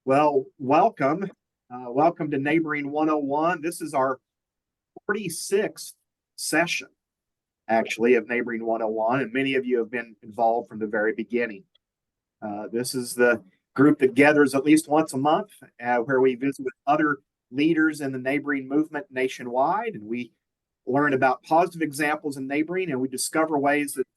Well, welcome. Welcome to Neighboring 101. This is our 46th session, actually, of Neighboring 101, and many of you have been involved from the very beginning. This is the group that gathers at least once a month, where we visit with other leaders in the neighboring movement nationwide, and we learn about positive examples in neighboring, and we discover ways that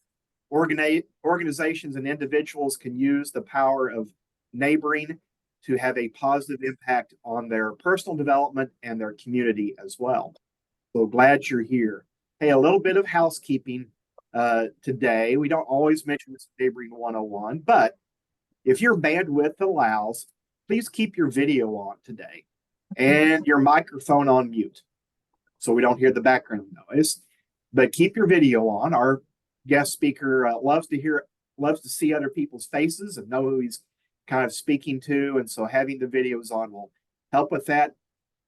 organizations and individuals can use the power of neighboring to have a positive impact on their personal development and their community as well. So glad you're here. Hey, a little bit of housekeeping today. We don't always mention this in Neighboring 101, but if your bandwidth allows, please keep your video on today and your microphone on mute so we don't hear the background noise. But keep your video on. Our guest speaker loves to see other people's faces and know who he's kind of speaking to, and so having the videos on will help with that.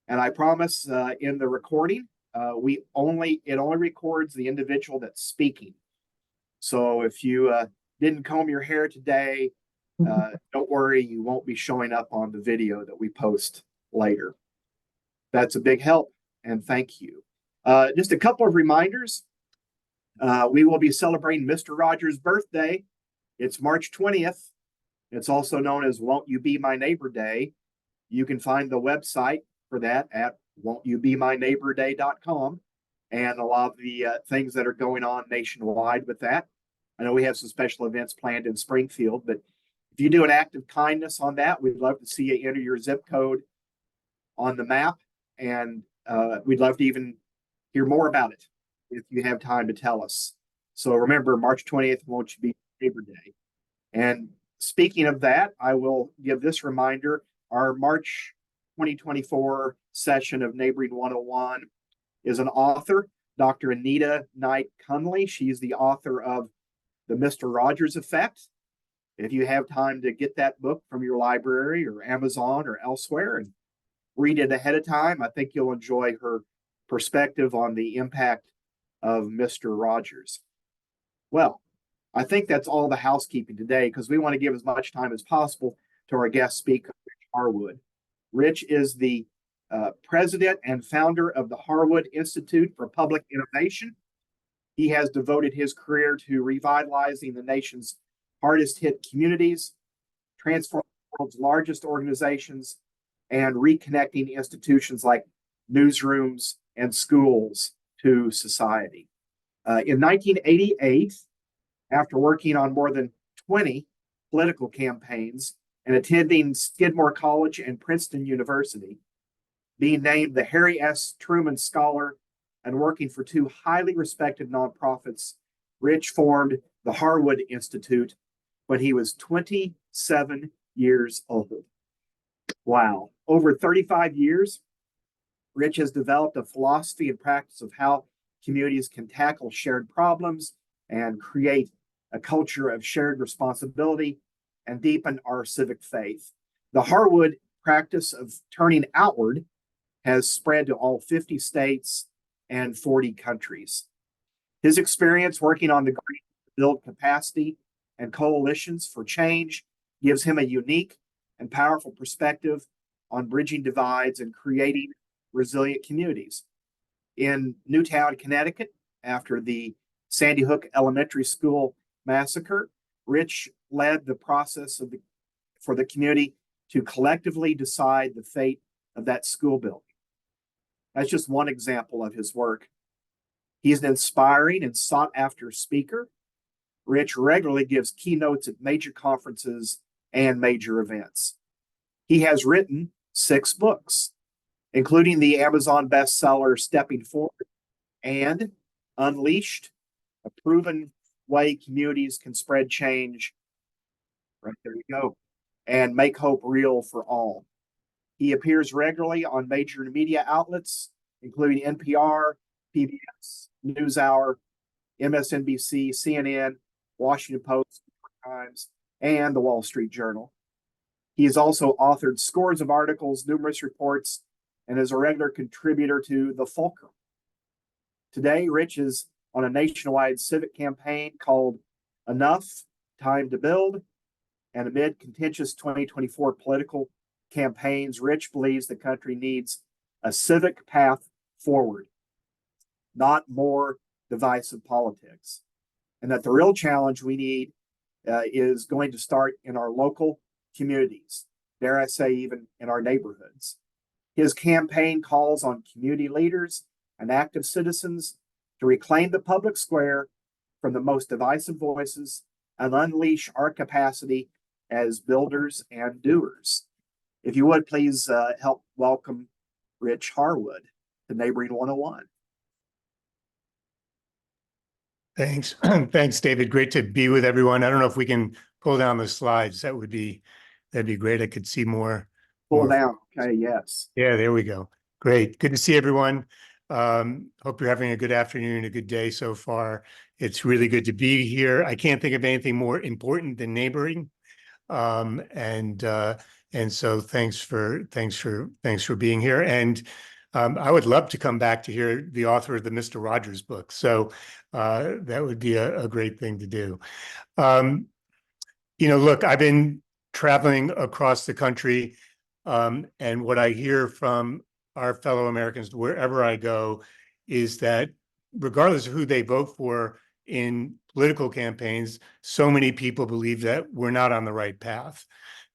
And I promise in the recording, it only records the individual that's speaking. So if you didn't comb your hair today, don't worry, you won't be showing up on the video that we post later. That's a big help, and thank you. Just a couple of reminders. We will be celebrating Mr. Rogers' birthday. It's March 20th. It's also known as Won't You Be My Neighbor Day. You can find the website for that at won'tyoubemyneighborday.com, and a lot of the things that are going on nationwide with that. I know we have some special events planned in Springfield, but if you do an act of kindness on that, we'd love to see you enter your zip code on the map, and we'd love to even hear more about it if you have time to tell us. So remember, March 20th, Won't You Be My Neighbor Day. And speaking of that, I will give this reminder. Our March 2024 session of Neighboring 101 is an author, Dr. Anita Knight Cunley. She's the author of The Mr. Rogers Effect. If you have time to get that book from your library or Amazon or elsewhere and read it ahead of time, I think you'll enjoy her perspective on the impact of Mr. Rogers. Well, I think that's all the housekeeping today, because we want to give as much time as possible to our guest speaker, Rich Harwood. Rich is the president and founder of the Harwood Institute for Public Innovation. He has devoted his career to revitalizing the nation's hardest hit communities, transforming the world's largest organizations, and reconnecting institutions like newsrooms and schools to society. In 1988, after working on more than 20 political campaigns and attending Skidmore College and Princeton University, being named the Harry S. Truman Scholar, and working for two highly respected nonprofits, Rich formed the Harwood Institute when he was 27 years old. Wow. Over 35 years, Rich has developed a philosophy and practice of how communities can tackle shared problems and create a culture of shared responsibility and deepen our civic faith. The Harwood practice of turning outward has spread to all 50 states and 40 countries. His experience working on the grant to build capacity and coalitions for change gives him a unique and powerful perspective on bridging divides and creating resilient communities. In Newtown, Connecticut, after the Sandy Hook Elementary School massacre, Rich led the process for the community to collectively decide the fate of that school building. That's just one example of his work. He's an inspiring and sought-after speaker. Rich regularly gives keynotes at major conferences and major events. He has written 6 books, including the Amazon bestseller Stepping Forward and Unleashed, a proven way communities can spread change. Right there you go. And make hope real for all. He appears regularly on major media outlets, including NPR, PBS, NewsHour, MSNBC, CNN, Washington Post, New York Times, and the Wall Street Journal. He has also authored scores of articles, numerous reports, and is a regular contributor to The Fulcrum. Today, Rich is on a nationwide civic campaign called Enough, Time to Build, and amid contentious 2024 political campaigns, Rich believes the country needs a civic path forward, not more divisive politics. And that the real challenge we need is going to start in our local communities, dare I say, even in our neighborhoods. His campaign calls on community leaders and active citizens to reclaim the public square from the most divisive voices and unleash our capacity as builders and doers. If you would, please help welcome Rich Harwood to Neighboring 101. Thanks. Thanks, David. Great to be with everyone. I don't know if we can pull down the slides. That'd be great. I could see more. Pull down. Okay, yes. Yeah, there we go. Great. Good to see everyone. Hope you're having a good afternoon, a good day so far. It's really good to be here. I can't think of anything more important than neighboring. And so thanks for being here. And I would love to come back to hear the author of the Mr. Rogers book. So that would be a great thing to do. Look, I've been traveling across the country, and what I hear from our fellow Americans wherever I go is that regardless of who they vote for in political campaigns, so many people believe that we're not on the right path,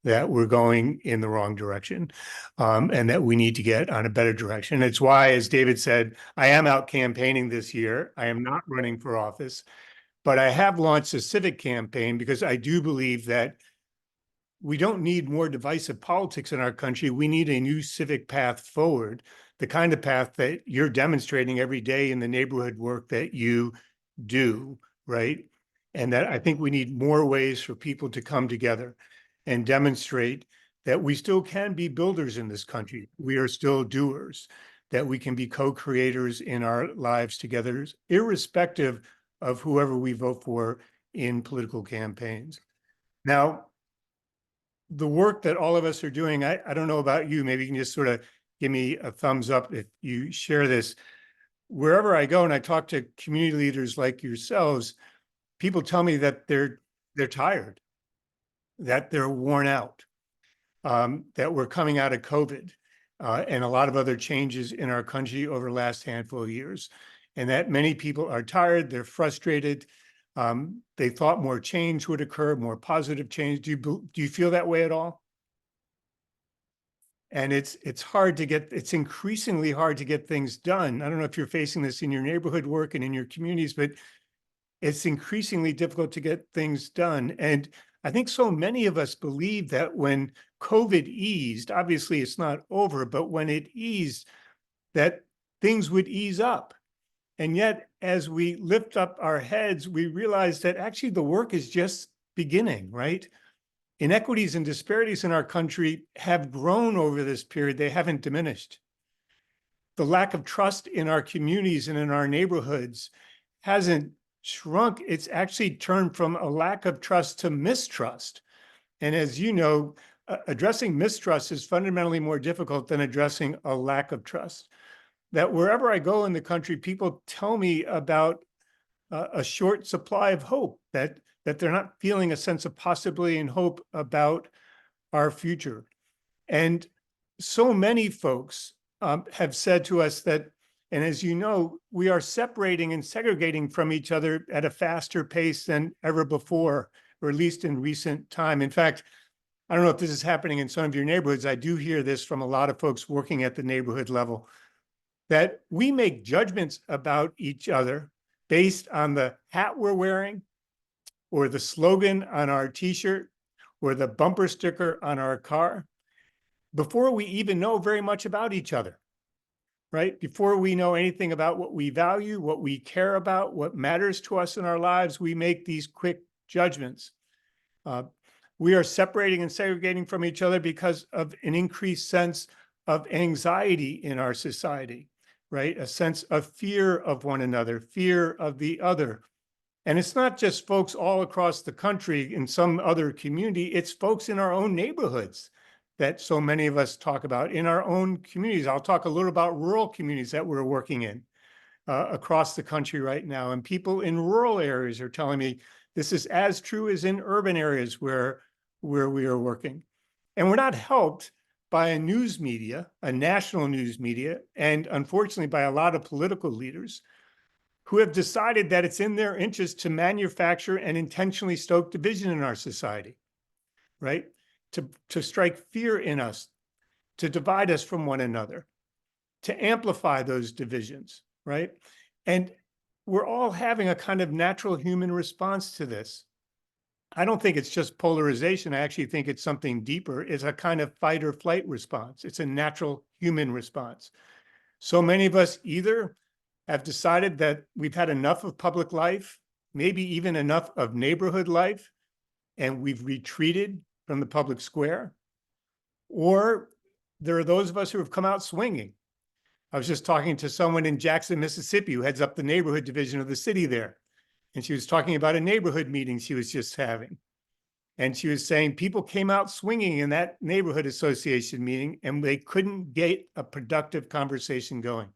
that we're going in the wrong direction, and that we need to get on a better direction. It's why, as David said, I am out campaigning this year. I am not running for office, but I have launched a civic campaign because I do believe that we don't need more divisive politics in our country. We need a new civic path forward, the kind of path that you're demonstrating every day in the neighborhood work that you do, right? And that I think we need more ways for people to come together and demonstrate that we still can be builders in this country. We are still doers, that we can be co-creators in our lives together, irrespective of whoever we vote for in political campaigns. Now, the work that all of us are doing, I don't know about you, maybe you can just sort of give me a thumbs up if you share this. Wherever I go and I talk to community leaders like yourselves, people tell me that they're tired, that they're worn out, that we're coming out of COVID and a lot of other changes in our country over the last handful of years, and that many people are tired, they're frustrated. They thought more change would occur, more positive change. Do you feel that way at all? And it's increasingly hard to get things done. I don't know if you're facing this in your neighborhood work and in your communities, but it's increasingly difficult to get things done. And I think so many of us believe that when COVID eased, obviously it's not over, but when it eased, that things would ease up. And yet, as we lift up our heads, we realize that actually the work is just beginning, right? Inequities and disparities in our country have grown over this period. They haven't diminished. The lack of trust in our communities and in our neighborhoods hasn't shrunk. It's actually turned from a lack of trust to mistrust. And as you know, addressing mistrust is fundamentally more difficult than addressing a lack of trust. That wherever I go in the country, people tell me about a short supply of hope, that they're not feeling a sense of possibility and hope about our future. And so many folks have said to us that, and as you know, we are separating and segregating from each other at a faster pace than ever before, or at least in recent time. In fact, I don't know if this is happening in some of your neighborhoods. I do hear this from a lot of folks working at the neighborhood level, that we make judgments about each other based on the hat we're wearing, or the slogan on our t-shirt, or the bumper sticker on our car, before we even know very much about each other, right? Before we know anything about what we value, what we care about, what matters to us in our lives, we make these quick judgments. We are separating and segregating from each other because of an increased sense of anxiety in our society, right? A sense of fear of one another, fear of the other. And it's not just folks all across the country in some other community, it's folks in our own neighborhoods that so many of us talk about, in our own communities. I'll talk a little about rural communities that we're working in across the country right now. And people in rural areas are telling me this is as true as in urban areas where we are working. And we're not helped by a news media, a national news media, and unfortunately by a lot of political leaders who have decided that it's in their interest to manufacture and intentionally stoke division in our society, right? To strike fear in us, to divide us from one another, to amplify those divisions, right? And we're all having a kind of natural human response to this. I don't think it's just polarization. I actually think it's something deeper. It's a kind of fight or flight response. It's a natural human response. So many of us either have decided that we've had enough of public life, maybe even enough of neighborhood life, and we've retreated from the public square, or there are those of us who have come out swinging. I was just talking to someone in Jackson, Mississippi, who heads up the neighborhood division of the city there. And she was talking about a neighborhood meeting she was just having. And she was saying people came out swinging in that neighborhood association meeting and they couldn't get a productive conversation going.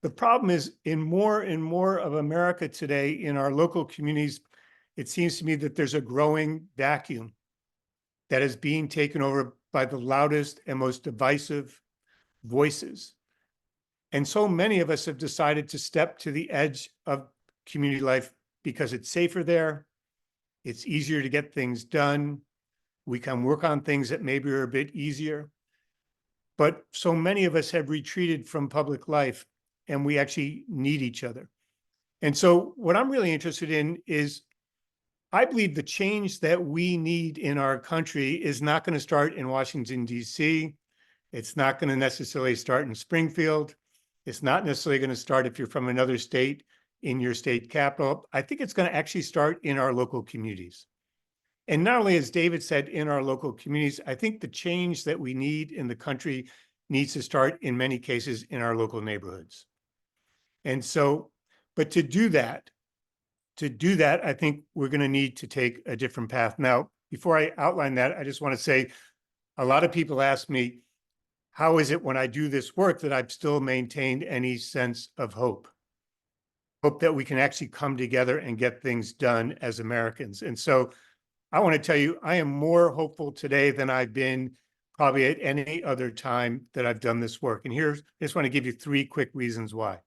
The problem is in more and more of America today, in our local communities, it seems to me that there's a growing vacuum that is being taken over by the loudest and most divisive voices. And so many of us have decided to step to the edge of community life because it's safer there. It's easier to get things done. We can work on things that maybe are a bit easier. But so many of us have retreated from public life and we actually need each other. And so what I'm really interested in is I believe the change that we need in our country is not going to start in Washington, D.C. It's not going to necessarily start in Springfield. It's not necessarily going to start if you're from another state in your state capital. I think it's going to actually start in our local communities. And not only, as David said, in our local communities, I think the change that we need in the country needs to start in many cases in our local neighborhoods. And so, but to do that, I think we're going to need to take a different path. Now, before I outline that, I just want to say a lot of people ask me, how is it when I do this work that I've still maintained any sense of hope? Hope that we can actually come together and get things done as Americans. And so I want to tell you, I am more hopeful today than I've been probably at any other time that I've done this work. And here, I just want to give you 3 quick reasons why.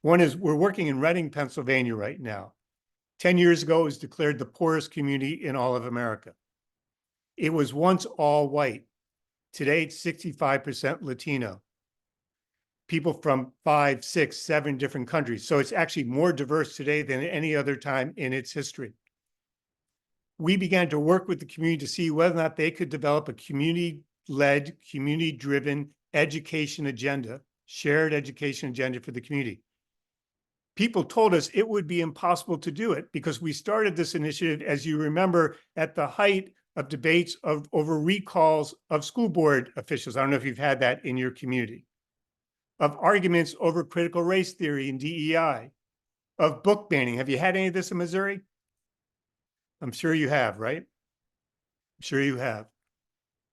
One is we're working in Reading, Pennsylvania right now. 10 years ago, it was declared the poorest community in all of America. It was once all white. Today, it's 65% Latino. People from 5, 6, 7 different countries. So it's actually more diverse today than any other time in its history. We began to work with the community to see whether or not they could develop a community-led, community-driven education agenda, shared education agenda for the community. People told us it would be impossible to do it because we started this initiative, as you remember, at the height of debates over recalls of school board officials. I don't know if you've had that in your community. Of arguments over critical race theory and DEI, of book banning. Have you had any of this in Missouri? I'm sure you have, right? I'm sure you have.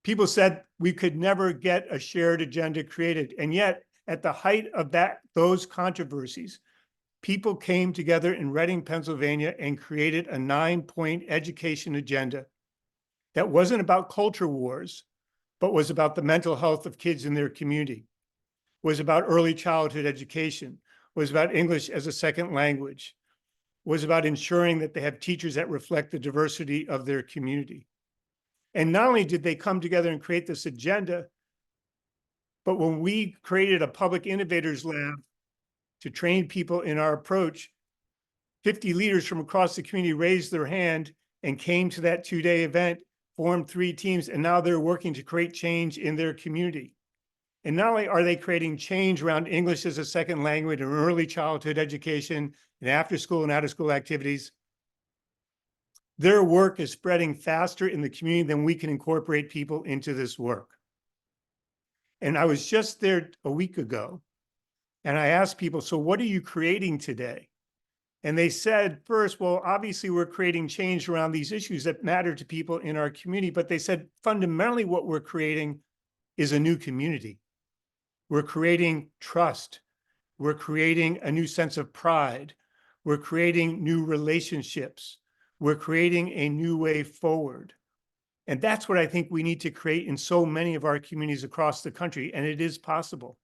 People said we could never get a shared agenda created. And yet, at the height of those controversies, people came together in Reading, Pennsylvania, and created a 9-point education agenda that wasn't about culture wars, but was about the mental health of kids in their community, was about early childhood education, was about English as a second language, was about ensuring that they have teachers that reflect the diversity of their community. And not only did they come together and create this agenda, but when we created a public innovators lab to train people in our approach, 50 leaders from across the community raised their hand and came to that 2-day event, formed 3 teams, and now they're working to create change in their community. And not only are they creating change around English as a second language and early childhood education and after school and out of school activities, their work is spreading faster in the community than we can incorporate people into this work. And I was just there a week ago and I asked people, so what are you creating today? And they said, first, well, obviously we're creating change around these issues that matter to people in our community, but they said fundamentally what we're creating is a new community. We're creating trust. We're creating a new sense of pride. We're creating new relationships. We're creating a new way forward. And that's what I think we need to create in so many of our communities across the country, and it is possible.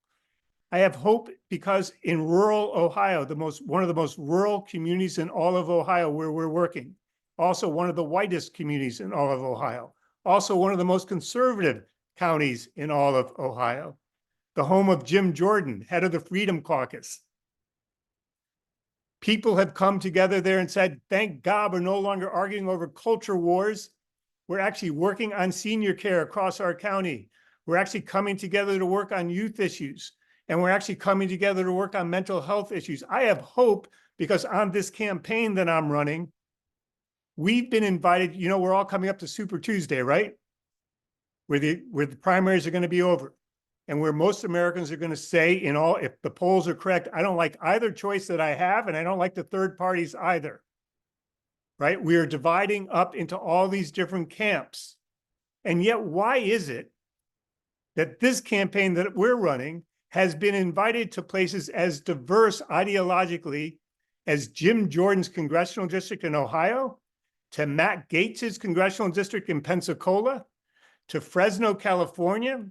I have hope because in rural Ohio, one of the most rural communities in all of Ohio where we're working, also one of the whitest communities in all of Ohio, also one of the most conservative counties in all of Ohio, the home of Jim Jordan, head of the Freedom Caucus. People have come together there and said, thank God we're no longer arguing over culture wars. We're actually working on senior care across our county. We're actually coming together to work on youth issues. And we're actually coming together to work on mental health issues. I have hope because on this campaign that I'm running, we've been invited, we're all coming up to Super Tuesday, right? Where the primaries are going to be over. And where most Americans are going to say if the polls are correct, I don't like either choice that I have, and I don't like the third parties either. Right? We are dividing up into all these different camps. And yet, why is it that this campaign that we're running has been invited to places as diverse ideologically as Jim Jordan's congressional district in Ohio, to Matt Gaetz's congressional district in Pensacola, to Fresno, California,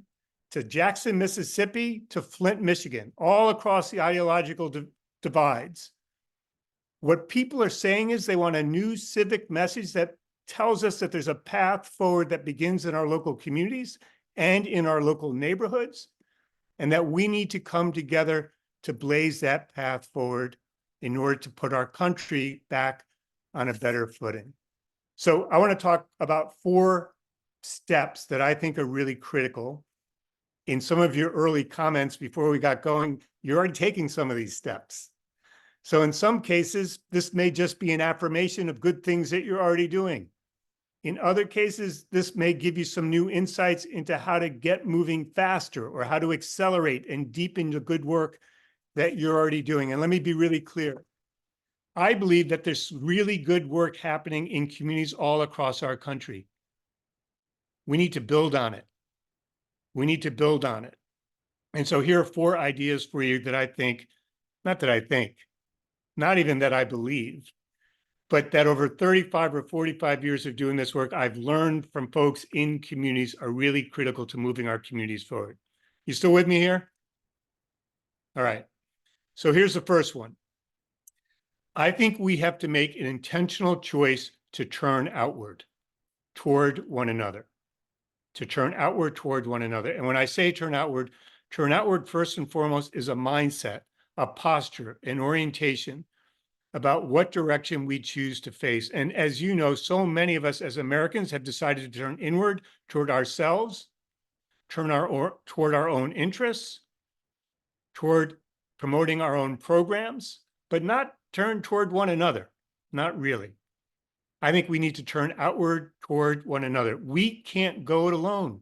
to Jackson, Mississippi, to Flint, Michigan, all across the ideological divides? What people are saying is they want a new civic message that tells us that there's a path forward that begins in our local communities and in our local neighborhoods, and that we need to come together to blaze that path forward in order to put our country back on a better footing. So I want to talk about 4 steps that I think are really critical. In some of your early comments before we got going, you're already taking some of these steps. So in some cases, this may just be an affirmation of good things that you're already doing. In other cases, this may give you some new insights into how to get moving faster or how to accelerate and deepen the good work that you're already doing. And let me be really clear. I believe that there's really good work happening in communities all across our country. We need to build on it. We need to build on it. And so here are 4 ideas for you that I think, not even that I believe, but that over 35 or 45 years of doing this work, I've learned from folks in communities are really critical to moving our communities forward. You still with me here? All right. So here's the first one. I think we have to make an intentional choice to turn outward toward one another, And when I say turn outward first and foremost is a mindset, a posture, an orientation about what direction we choose to face. And as you know, so many of us as Americans have decided to turn inward toward ourselves, toward our own interests, toward promoting our own programs, but not turn toward one another, not really. I think we need to turn outward toward one another. We can't go it alone.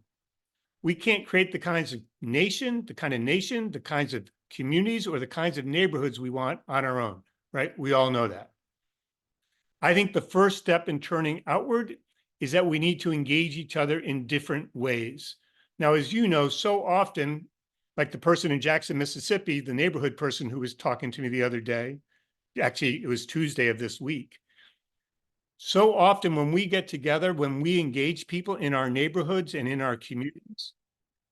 We can't create the kinds of nation, the kind of communities, or the kinds of neighborhoods we want on our own, right? We all know that. I think the first step in turning outward is that we need to engage each other in different ways. Now, as you know, so often, like the person in Jackson, Mississippi, the neighborhood person who was talking to me the other day, actually, it was Tuesday of this week. So often when we get together, when we engage people in our neighborhoods and in our communities,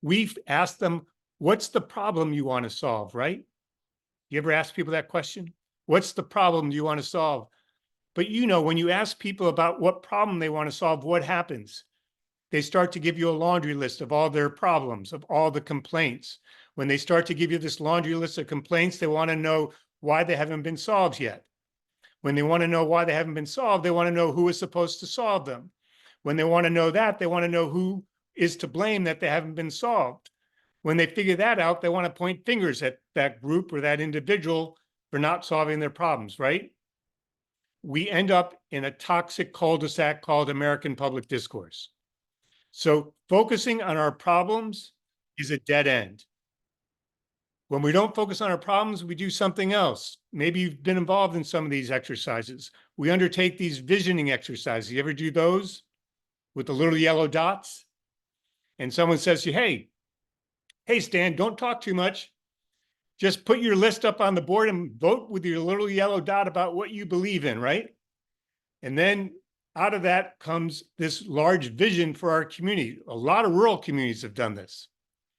we've asked them, what's the problem you want to solve, right? You ever ask people that question? What's the problem you want to solve? But when you ask people about what problem they want to solve, what happens? They start to give you a laundry list of all their problems, of all the complaints. When they start to give you this laundry list of complaints, they want to know why they haven't been solved yet. When they want to know why they haven't been solved, they want to know who is supposed to solve them. When they want to know that, they want to know who is to blame that they haven't been solved. When they figure that out, they want to point fingers at that group or that individual for not solving their problems, right? We end up in a toxic cul-de-sac called American public discourse. So focusing on our problems is a dead end. When we don't focus on our problems, we do something else. Maybe you've been involved in some of these exercises. We undertake these visioning exercises. You ever do those with the little yellow dots? And someone says to you, hey, Stan, don't talk too much. Just put your list up on the board and vote with your little yellow dot about what you believe in, right? And then out of that comes this large vision for our community. A lot of rural communities have done this,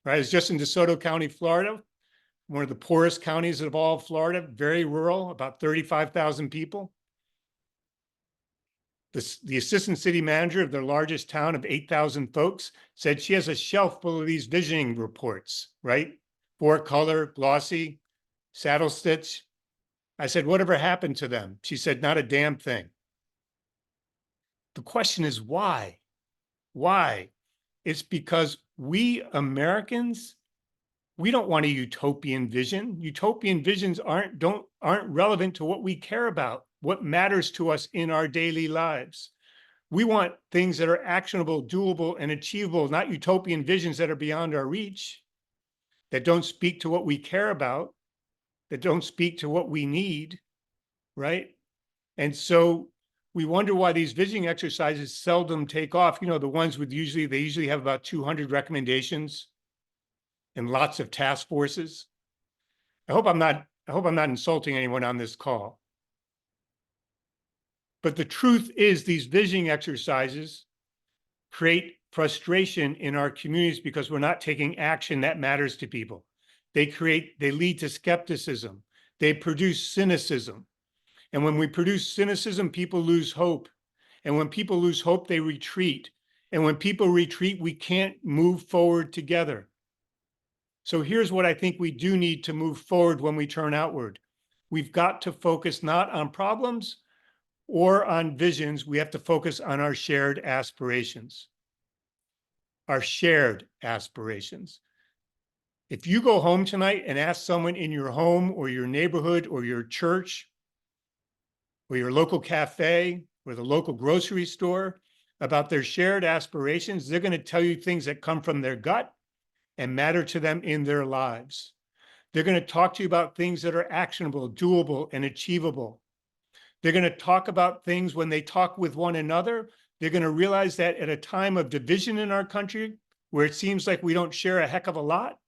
right? It's just in DeSoto County, Florida, one of the poorest counties of all of Florida, very rural, about 35,000 people. The assistant city manager of their largest town of 8,000 folks said she has a shelf full of these visioning reports, right? 4-color, glossy, saddle stitch. I said, whatever happened to them? She said, not a damn thing. The question is why? Why? It's because we Americans, we don't want a utopian vision. Utopian visions aren't relevant to what we care about, what matters to us in our daily lives. We want things that are actionable, doable, and achievable, not utopian visions that are beyond our reach, that don't speak to what we care about, that don't speak to what we need, right? And so we wonder why these visioning exercises seldom take off. You know, the ones with they usually have about 200 recommendations and lots of task forces. I hope I'm not insulting anyone on this call. But the truth is these visioning exercises create frustration in our communities because we're not taking action that matters to people. They lead to skepticism. They produce cynicism. And when we produce cynicism, people lose hope. And when people lose hope, they retreat. And when people retreat, we can't move forward together. So here's what I think we do need to move forward when we turn outward. We've got to focus not on problems or on visions. We have to focus on our shared aspirations. Our shared aspirations. If you go home tonight and ask someone in your home or your neighborhood or your church or your local cafe or the local grocery store about their shared aspirations, they're going to tell you things that come from their gut and matter to them in their lives. They're going to talk to you about things that are actionable, doable, and achievable. They're going to talk about things when they talk with one another. They're going to realize that at a time of division in our country, where it seems like we don't share a heck of a lot,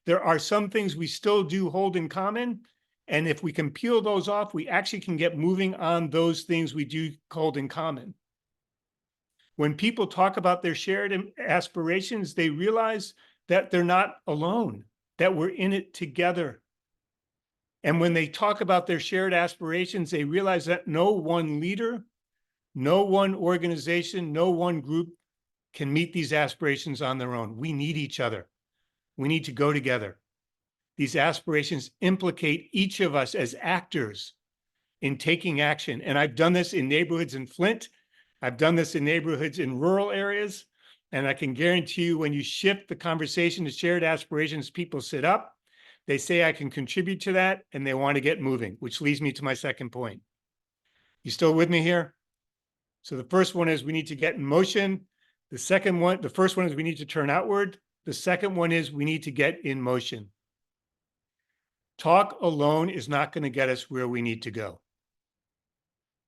there are some things we still do hold in common. And if we can peel those off, we actually can get moving on those things we do hold in common. When people talk about their shared aspirations, they realize that they're not alone, that we're in it together. And when they talk about their shared aspirations, they realize that no one leader, no one organization, no one group can meet these aspirations on their own. We need each other. We need to go together. These aspirations implicate each of us as actors in taking action. And I've done this in neighborhoods in Flint. I've done this in neighborhoods in rural areas. And I can guarantee you when you shift the conversation to shared aspirations, people sit up, they say, I can contribute to that, and they want to get moving, which leads me to my second point. You still with me here? So the first one is we need to get in motion. The first one is we need to turn outward. The second one is we need to get in motion. Talk alone is not going to get us where we need to go.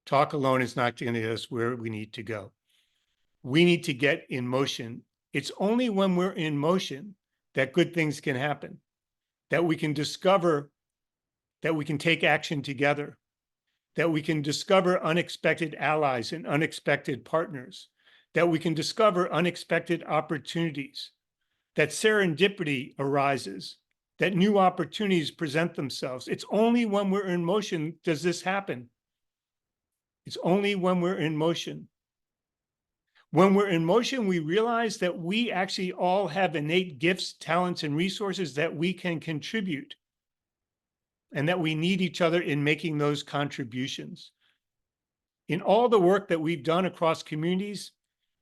Talk alone is not going to get us where we need to go. We need to get in motion. It's only when we're in motion that good things can happen, that we can discover that we can take action together, that we can discover unexpected allies and unexpected partners, that we can discover unexpected opportunities, that serendipity arises, that new opportunities present themselves. It's only when we're in motion does this happen. It's only when we're in motion. When we're in motion, we realize that we actually all have innate gifts, talents, and resources that we can contribute, and that we need each other in making those contributions. In all the work that we've done across communities,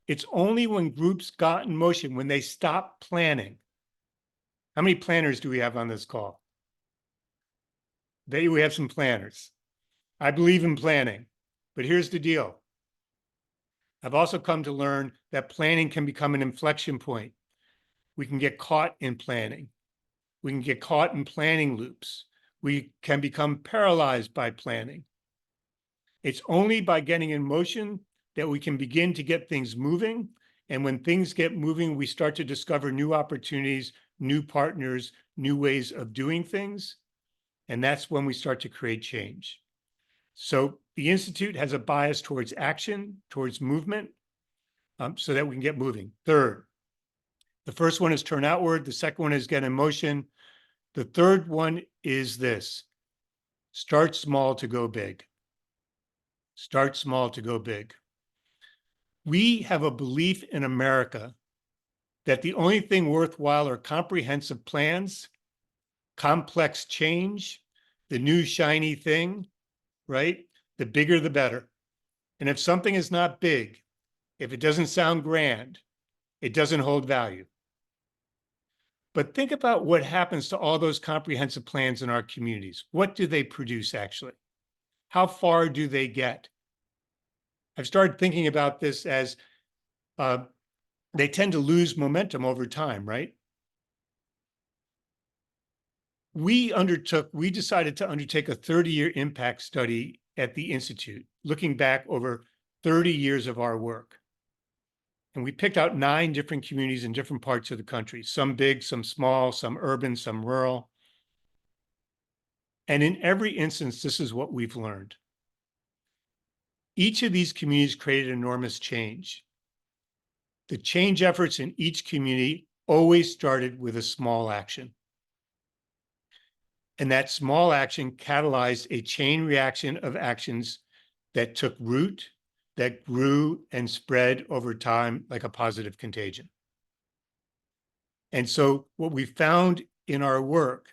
it's only when groups got in motion, when they stopped planning. How many planners do we have on this call? We have some planners. I believe in planning, but here's the deal. I've also come to learn that planning can become an inflection point. We can get caught in planning. We can get caught in planning loops. We can become paralyzed by planning. It's only by getting in motion that we can begin to get things moving. And when things get moving, we start to discover new opportunities, new partners, new ways of doing things. And that's when we start to create change. So the Institute has a bias towards action, towards movement, so that we can get moving. Third, the first one is turn outward. The second one is get in motion. The third one is this: start small to go big. Start small to go big. We have a belief in America that the only thing worthwhile are comprehensive plans, complex change, the new shiny thing, right? The bigger, the better. And if something is not big, if it doesn't sound grand, it doesn't hold value. But think about what happens to all those comprehensive plans in our communities. What do they produce actually? How far do they get? I've started thinking about this as they tend to lose momentum over time, right? We decided to undertake a 30-year impact study at the Institute, looking back over 30 years of our work. And we picked out 9 different communities in different parts of the country, some big, some small, some urban, some rural. And in every instance, this is what we've learned. Each of these communities created enormous change. The change efforts in each community always started with a small action. And that small action catalyzed a chain reaction of actions that took root, that grew and spread over time like a positive contagion. And so what we found in our work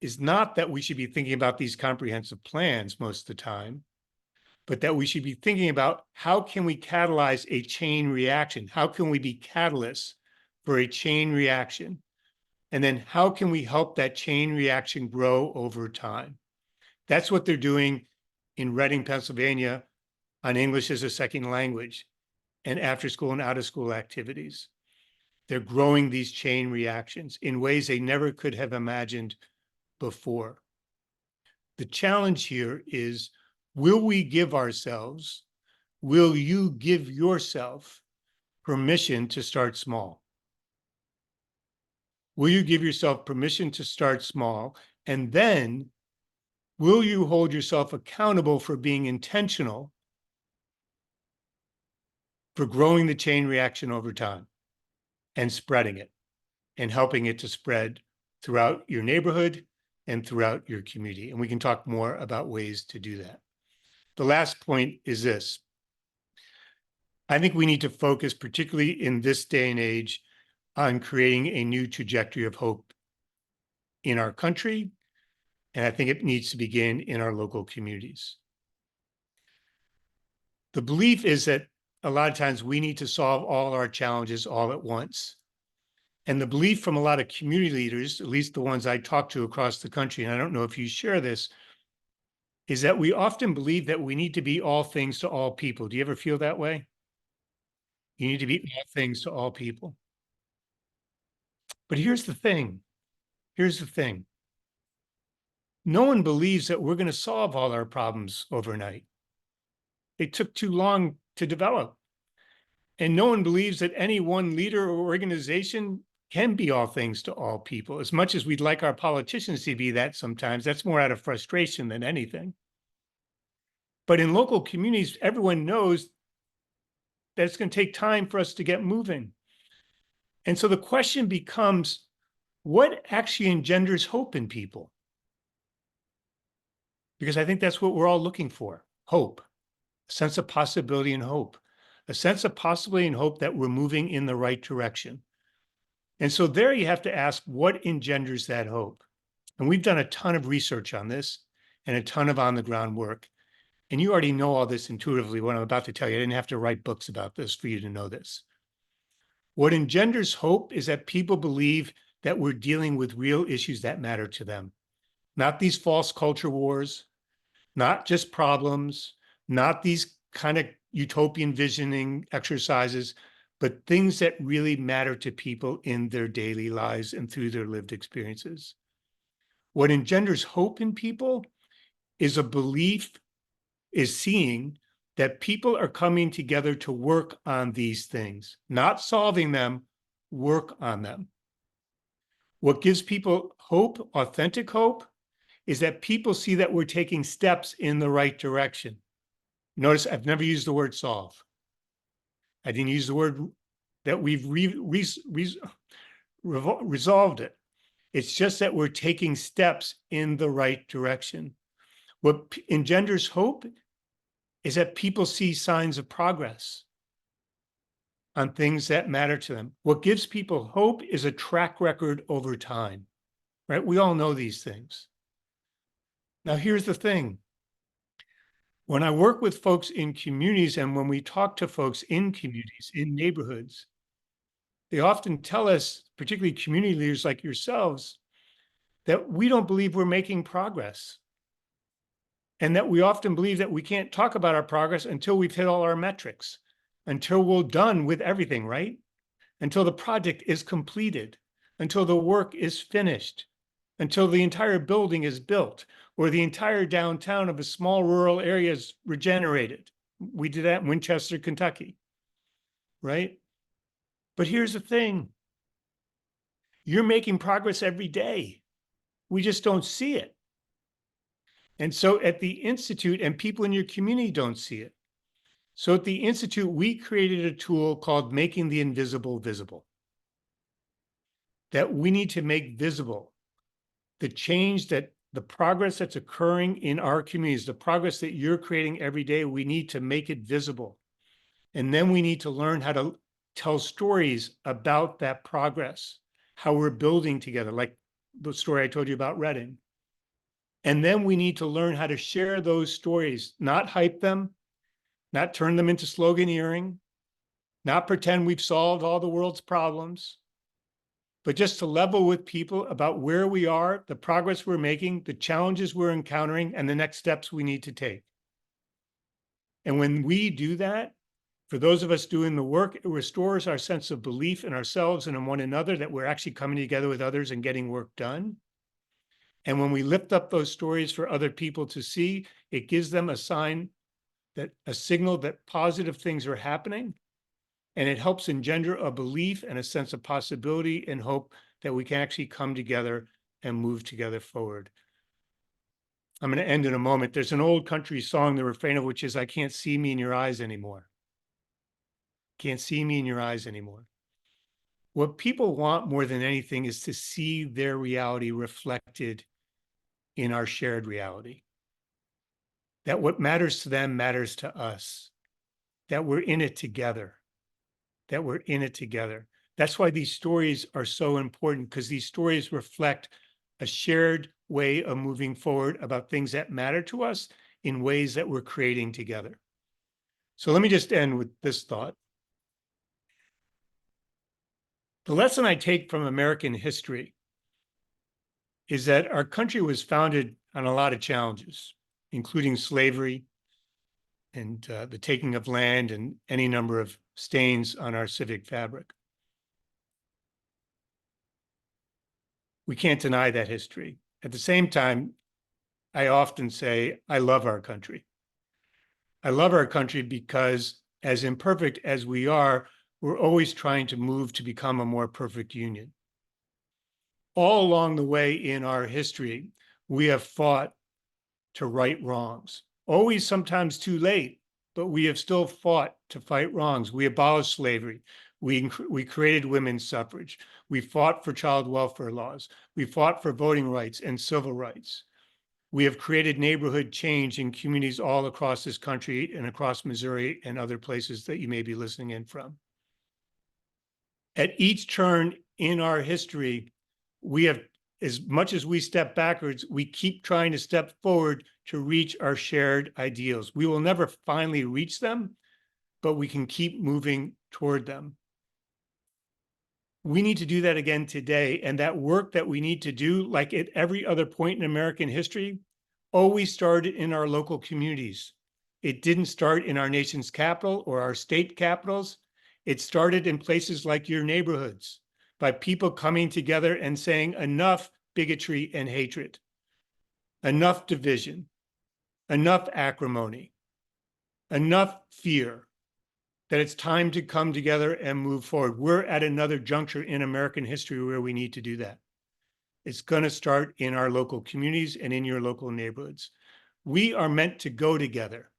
is not that we should be thinking about these comprehensive plans most of the time, but that we should be thinking about how can we catalyze a chain reaction? How can we be catalysts for a chain reaction? And then how can we help that chain reaction grow over time? That's what they're doing in Reading, Pennsylvania, on English as a second language and after school and out of school activities. They're growing these chain reactions in ways they never could have imagined before. The challenge here is, will we give ourselves, will you give yourself permission to start small? Will you give yourself permission to start small? And then will you hold yourself accountable for being intentional for growing the chain reaction over time and spreading it and helping it to spread throughout your neighborhood and throughout your community? And we can talk more about ways to do that. The last point is this. I think we need to focus, particularly in this day and age, on creating a new trajectory of hope in our country. And I think it needs to begin in our local communities. The belief is that a lot of times we need to solve all our challenges all at once. And the belief from a lot of community leaders, at least the ones I talk to across the country, and I don't know if you share this, is that we often believe that we need to be all things to all people. Do you ever feel that way? You need to be all things to all people. But here's the thing. Here's the thing. No one believes that we're going to solve all our problems overnight. They took too long to develop. And no one believes that any one leader or organization can be all things to all people. As much as we'd like our politicians to be that sometimes, that's more out of frustration than anything. But in local communities, everyone knows that it's going to take time for us to get moving. And so the question becomes, what actually engenders hope in people? Because I think that's what we're all looking for, hope, a sense of possibility and hope, a sense of possibility and hope that we're moving in the right direction. And so there you have to ask, what engenders that hope? And we've done a ton of research on this and a ton of on-the-ground work. And you already know all this intuitively, what I'm about to tell you. I didn't have to write books about this for you to know this. What engenders hope is that people believe that we're dealing with real issues that matter to them. Not these false culture wars, not just problems, not these kind of utopian visioning exercises, but things that really matter to people in their daily lives and through their lived experiences. What engenders hope in people is a belief, is seeing that people are coming together to work on these things, not solving them, work on them. What gives people hope, authentic hope, is that people see that we're taking steps in the right direction. Notice I've never used the word solve. I didn't use the word that we've resolved it. It's just that we're taking steps in the right direction. What engenders hope is that people see signs of progress on things that matter to them. What gives people hope is a track record over time, right? We all know these things. Now, here's the thing. When I work with folks in communities and when we talk to folks in communities, in neighborhoods, they often tell us, particularly community leaders like yourselves, that we don't believe we're making progress. And that we often believe that we can't talk about our progress until we've hit all our metrics, until we're done with everything, right? Until the project is completed, until the work is finished, until the entire building is built, or the entire downtown of a small rural area is regenerated. We did that in Winchester, Kentucky, right? But here's the thing. You're making progress every day. We just don't see it. And so at the Institute, and people in your community don't see it. So at the Institute, we created a tool called Making the Invisible Visible, that we need to make visible the change, that the progress that's occurring in our communities, the progress that you're creating every day, we need to make it visible. And then we need to learn how to tell stories about that progress, how we're building together, like the story I told you about Reading. And then we need to learn how to share those stories, not hype them, not turn them into sloganeering, not pretend we've solved all the world's problems, but just to level with people about where we are, the progress we're making, the challenges we're encountering, and the next steps we need to take. And when we do that, for those of us doing the work, it restores our sense of belief in ourselves and in one another, that we're actually coming together with others and getting work done. And when we lift up those stories for other people to see, it gives them a signal that positive things are happening. And it helps engender a belief and a sense of possibility and hope that we can actually come together and move together forward. I'm going to end in a moment. There's an old country song, the refrain of which is, I can't see me in your eyes anymore. Can't see me in your eyes anymore. What people want more than anything is to see their reality reflected in our shared reality. That what matters to them matters to us. That we're in it together. That we're in it together. That's why these stories are so important, because these stories reflect a shared way of moving forward about things that matter to us in ways that we're creating together. So let me just end with this thought. The lesson I take from American history is that our country was founded on a lot of challenges, including slavery and the taking of land and any number of stains on our civic fabric. We can't deny that history. At the same time, I often say, I love our country. I love our country because, as imperfect as we are, we're always trying to move to become a more perfect union. All along the way in our history, we have fought to right wrongs, always sometimes too late, but we have still fought to fight wrongs. We abolished slavery. We created women's suffrage. We fought for child welfare laws. We fought for voting rights and civil rights. We have created neighborhood change in communities all across this country and across Missouri and other places that you may be listening in from. At each turn in our history, we have, as much as we step backwards, we keep trying to step forward to reach our shared ideals. We will never finally reach them, but we can keep moving toward them. We need to do that again today. And that work that we need to do, like at every other point in American history, always started in our local communities. It didn't start in our nation's capital or our state capitals. It started in places like your neighborhoods, by people coming together and saying, enough bigotry and hatred, enough division, enough acrimony, enough fear, that it's time to come together and move forward. We're at another juncture in American history where we need to do that. It's going to start in our local communities and in your local neighborhoods. We are meant to go together.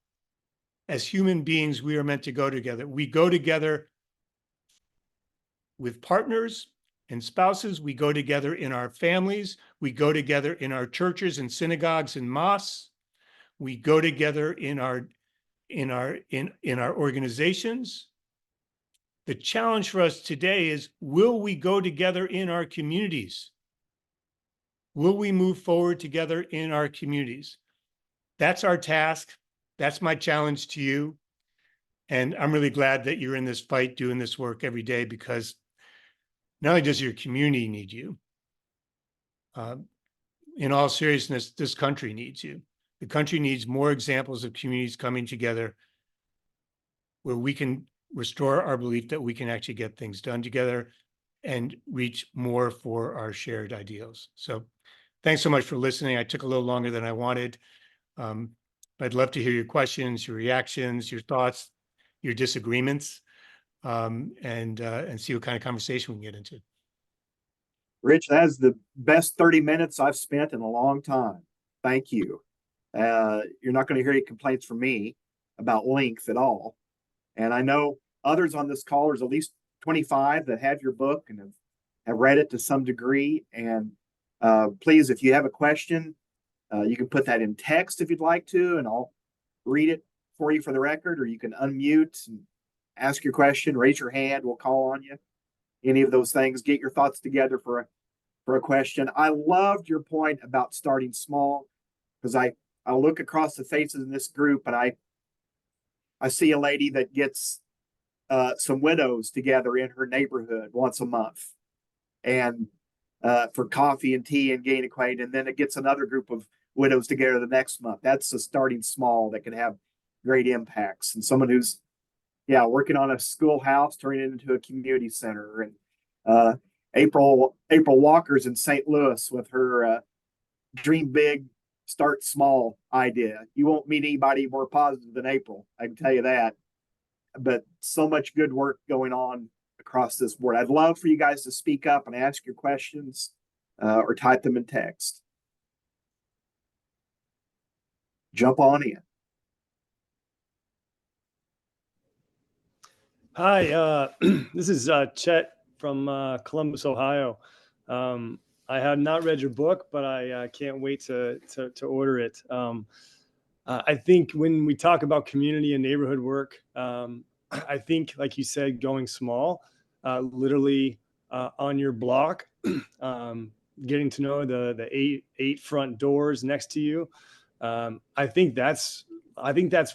As human beings, we are meant to go together. We go together with partners and spouses. We go together in our families. We go together in our churches and synagogues and mosques. We go together in our organizations. The challenge for us today is, will we go together in our communities? Will we move forward together in our communities? That's our task. That's my challenge to you. And I'm really glad that you're in this fight, doing this work every day, because not only does your community need you, in all seriousness, this country needs you. The country needs more examples of communities coming together where we can restore our belief that we can actually get things done together and reach more for our shared ideals. So thanks so much for listening. I took a little longer than I wanted. But I'd love to hear your questions, your reactions, your thoughts, your disagreements, and see what kind of conversation we can get into. Rich, that is the best 30 minutes I've spent in a long time. Thank you. You're not going to hear any complaints from me about length at all. And I know others on this call, there's at least 25 that have your book and have read it to some degree. And please, if you have a question, you can put that in text if you'd like to, and I'll read it for you for the record, or you can unmute and ask your question, raise your hand, we'll call on you. Any of those things, get your thoughts together for a question. I loved your point about starting small, because I look across the faces in this group and I see a lady that gets some widows together in her neighborhood once a month, and for coffee and tea and gain acquainted, and then it gets another group of widows together the next month. That's a starting small that can have great impacts. And someone who's working on a schoolhouse, turning it into a community center. And April Walker's in St. Louis with her dream big, start small idea. You won't meet anybody more positive than April, I can tell you that. But so much good work going on across this board. I'd love for you guys to speak up and ask your questions or type them in text. Jump on in. Hi, this is Chet from Columbus, Ohio. I have not read your book, but I can't wait to order it. I think when we talk about community and neighborhood work, I think, like you said, going small, literally on your block, getting to know the eight front doors next to you. I think that's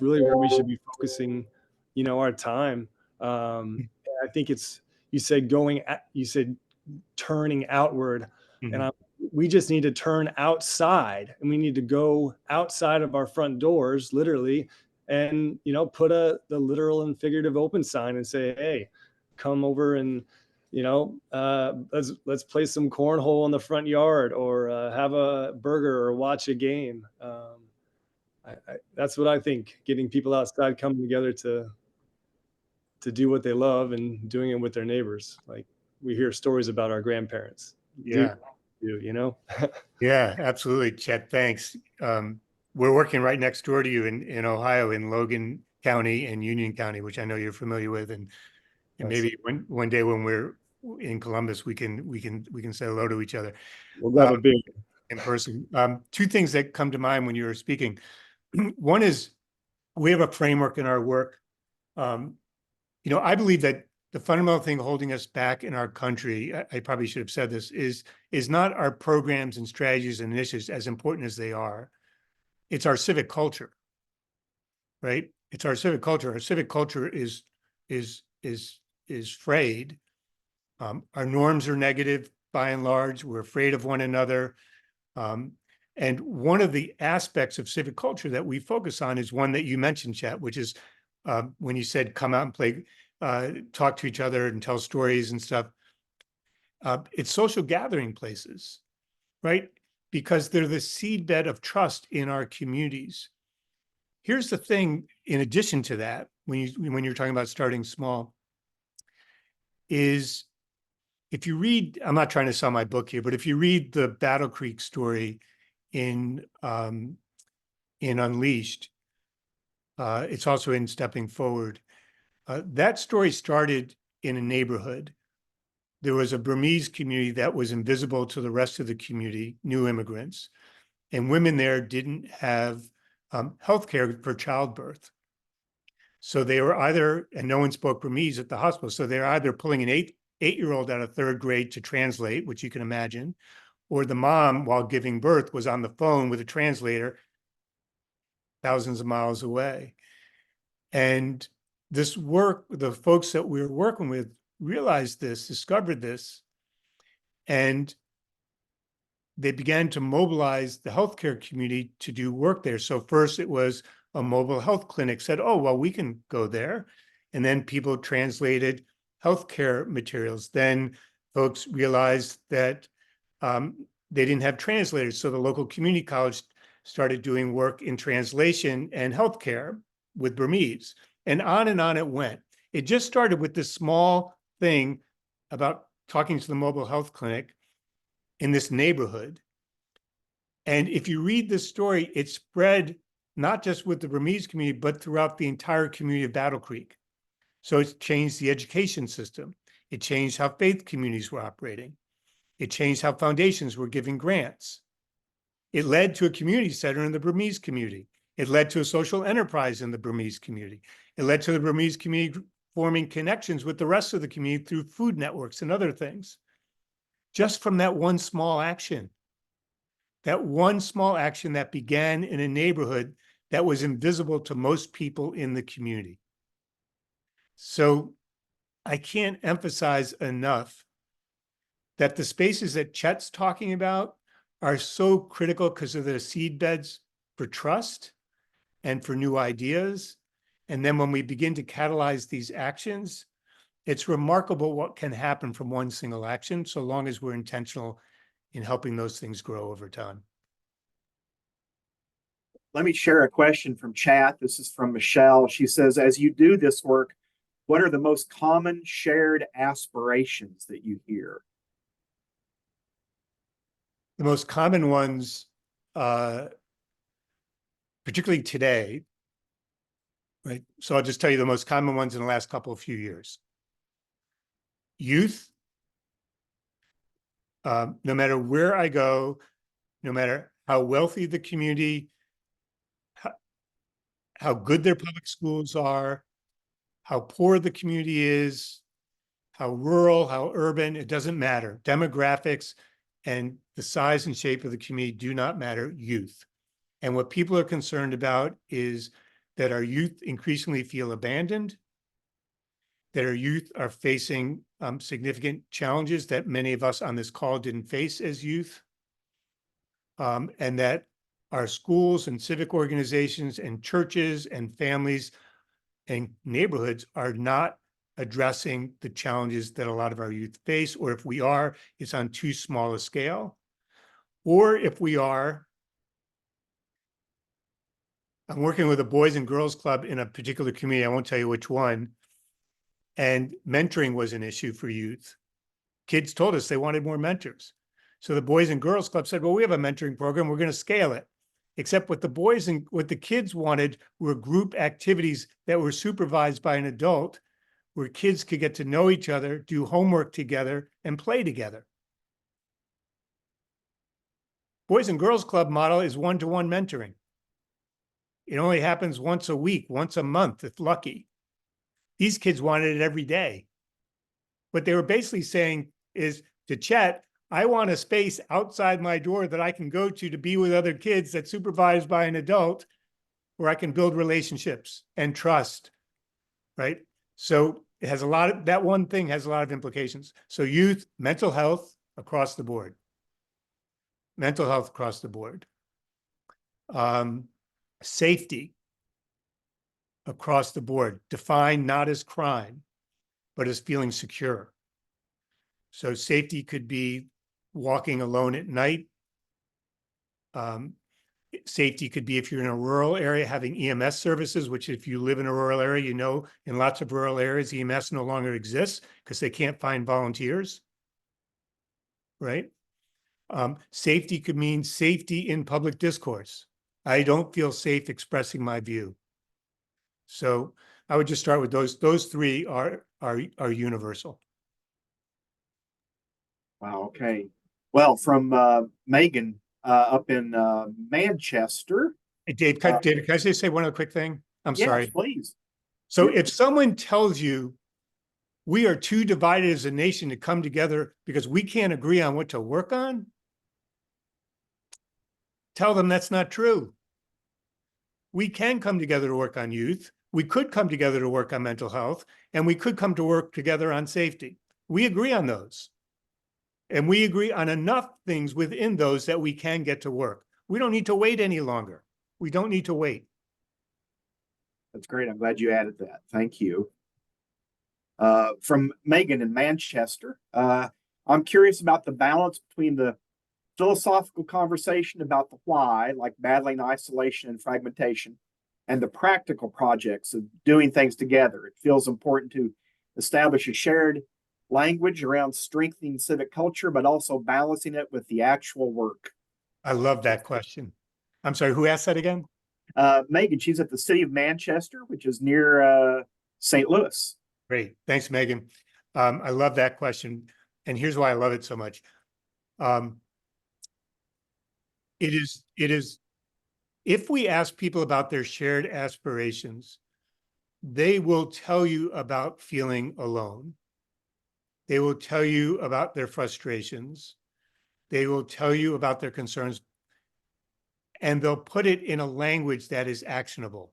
really where we should be focusing, our time. I think you said turning outward, and we just need to turn outside, and we need to go outside of our front doors, literally, and put the literal and figurative open sign and say, hey, come over and let's play some cornhole in the front yard, or have a burger, or watch a game. That's what I think, getting people outside, coming together to do what they love and doing it with their neighbors. Like we hear stories about our grandparents. Yeah. Yeah, absolutely. Chet, thanks. We're working right next door to you in Ohio, in Logan County and Union County, which I know you're familiar with. And maybe one day when we're in Columbus, we can say hello to each other. We'll grab a beer in person. Two things that come to mind when you were speaking. One is, we have a framework in our work. I believe that the fundamental thing holding us back in our country, I probably should have said this, is not our programs and strategies and initiatives, as important as they are. It's our civic culture, right? It's our civic culture. Our civic culture is frayed. Our norms are negative by and large. We're afraid of one another. And one of the aspects of civic culture that we focus on is one that you mentioned, Chet, which is when you said come out and play, talk to each other and tell stories and stuff. It's social gathering places, right? Because they're the seedbed of trust in our communities. Here's the thing, in addition to that, when you're talking about starting small, is if you read, I'm not trying to sell my book here, but if you read the Battle Creek story in Unleashed, it's also in Stepping Forward. That story started in a neighborhood. There was a Burmese community that was invisible to the rest of the community, new immigrants, and women there didn't have health care for childbirth. So they were either, and no one spoke Burmese at the hospital, so they're either pulling an eight-year-old out of third grade to translate, which you can imagine, or the mom, while giving birth, was on the phone with a translator thousands of miles away. And this work, the folks that we were working with realized this, discovered this, and they began to mobilize the healthcare community to do work there. So first it was a mobile health clinic said, oh, well, we can go there. And then people translated healthcare materials. Then folks realized that they didn't have translators. So the local community college started doing work in translation and healthcare with Burmese. And on it went. It just started with this small thing about talking to the mobile health clinic in this neighborhood. And if you read this story, it spread not just with the Burmese community, but throughout the entire community of Battle Creek. So it's changed the education system. It changed how faith communities were operating. It changed how foundations were giving grants. It led to a community center in the Burmese community. It led to a social enterprise in the Burmese community. It led to the Burmese community forming connections with the rest of the community through food networks and other things. Just from that one small action that began in a neighborhood that was invisible to most people in the community. So I can't emphasize enough that the spaces that Chet's talking about are so critical because of the seed beds for trust and for new ideas. And then when we begin to catalyze these actions, it's remarkable what can happen from one single action, so long as we're intentional in helping those things grow over time. Let me share a question from chat. This is from Michelle. She says, as you do this work, what are the most common shared aspirations that you hear? The most common ones, particularly today, right? So I'll just tell you the most common ones in the last couple of few years. Youth, no matter where I go, no matter how wealthy the community, how good their public schools are, how poor the community is, how rural, how urban, it doesn't matter. Demographics and the size and shape of the community do not matter. Youth. And what people are concerned about is that our youth increasingly feel abandoned, that our youth are facing significant challenges that many of us on this call didn't face as youth, and that our schools and civic organizations and churches and families and neighborhoods are not addressing the challenges that a lot of our youth face, or if we are, it's on too small a scale. Or if we are, I'm working with a Boys and Girls Club in a particular community, I won't tell you which one, and mentoring was an issue for youth. Kids told us they wanted more mentors. So the Boys and Girls Club said, well, we have a mentoring program, we're going to scale it. Except what the kids wanted were group activities that were supervised by an adult, where kids could get to know each other, do homework together, and play together. Boys and Girls Club model is one-to-one mentoring. It only happens once a week, once a month, if lucky. These kids wanted it every day. What they were basically saying is to Chet, I want a space outside my door that I can go to be with other kids that's supervised by an adult, where I can build relationships and trust, right? So it has that one thing has a lot of implications. So youth, mental health across the board. Mental health across the board. Safety across the board, defined not as crime, but as feeling secure. So safety could be walking alone at night. Safety could be if you're in a rural area, having EMS services, which if you live in a rural area, you know, in lots of rural areas, EMS no longer exists because they can't find volunteers. right? Safety could mean safety in public discourse. I don't feel safe expressing my view. So I would just start with those. Those three are universal. Wow. Okay. Well, from Megan up in Manchester. Hey, Dave, David, can I just say one other quick thing? I'm Yes, sorry. please. So if someone tells you we are too divided as a nation to come together because we can't agree on what to work on, tell them that's not true. We can come together to work on youth. We could come together to work on mental health, and we could come to work together on safety. We agree on those. And we agree on enough things within those that we can get to work. We don't need to wait any longer. We don't need to wait. That's great. I'm glad you added that. Thank you. From Megan in Manchester, I'm curious about the balance between the philosophical conversation about the why, like battling isolation and fragmentation, and the practical projects of doing things together. It feels important to establish a shared language around strengthening civic culture, but also balancing it with the actual work. I love that question. I'm sorry, who asked that again? Megan, she's at the city of Manchester, which is near St. Louis. Great. Thanks, Megan. I love that question. And here's why I love it so much. It is, if we ask people about their shared aspirations, they will tell you about feeling alone. They will tell you about their frustrations. They will tell you about their concerns, and they'll put it in a language that is actionable.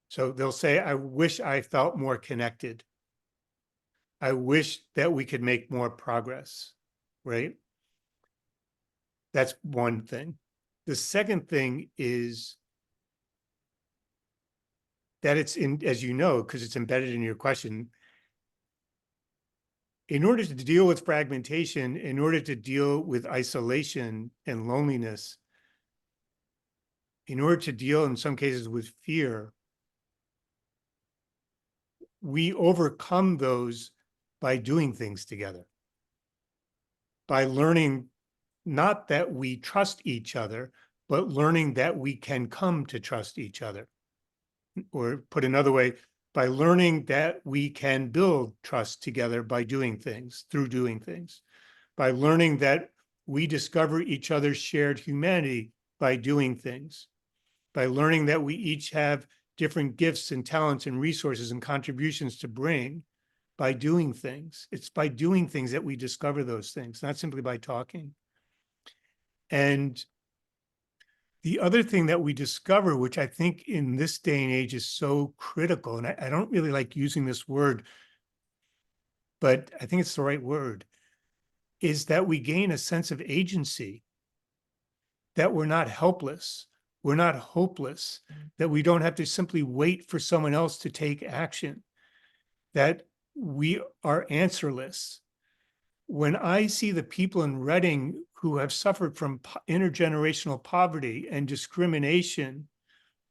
So they'll say, I wish I felt more connected. I wish that we could make more progress, right? That's one thing. The second thing is that it's in, as you know, because it's embedded in your question, in order to deal with fragmentation, in order to deal with isolation and loneliness, in order to deal in some cases with fear, we overcome those by doing things together, by learning not that we trust each other, but learning that we can come to trust each other. Or put another way, by learning that we can build trust together by doing things, through doing things, by learning that we discover each other's shared humanity by doing things, by learning that we each have different gifts and talents and resources and contributions to bring by doing things. It's by doing things that we discover those things, not simply by talking. And the other thing that we discover, which I think in this day and age is so critical, and I don't really like using this word, but I think it's the right word, is that we gain a sense of agency, that we're not helpless, we're not hopeless, that we don't have to simply wait for someone else to take action, that we are answerless. When I see the people in Reading who have suffered from intergenerational poverty and discrimination,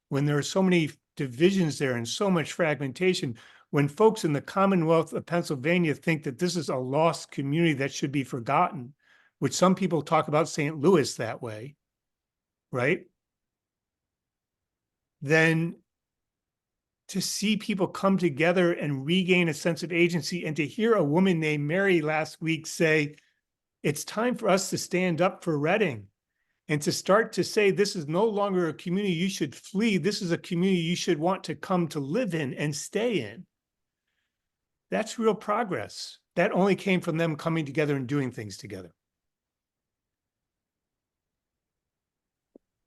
when there are so many divisions there and so much fragmentation, when folks in the Commonwealth of Pennsylvania think that this is a lost community that should be forgotten, which some people talk about St. Louis that way, right? Then to see people come together and regain a sense of agency, and to hear a woman named Mary last week say, it's time for us to stand up for Reading and to start to say, this is no longer a community you should flee. This is a community you should want to come to live in and stay in. That's real progress. That only came from them coming together and doing things together.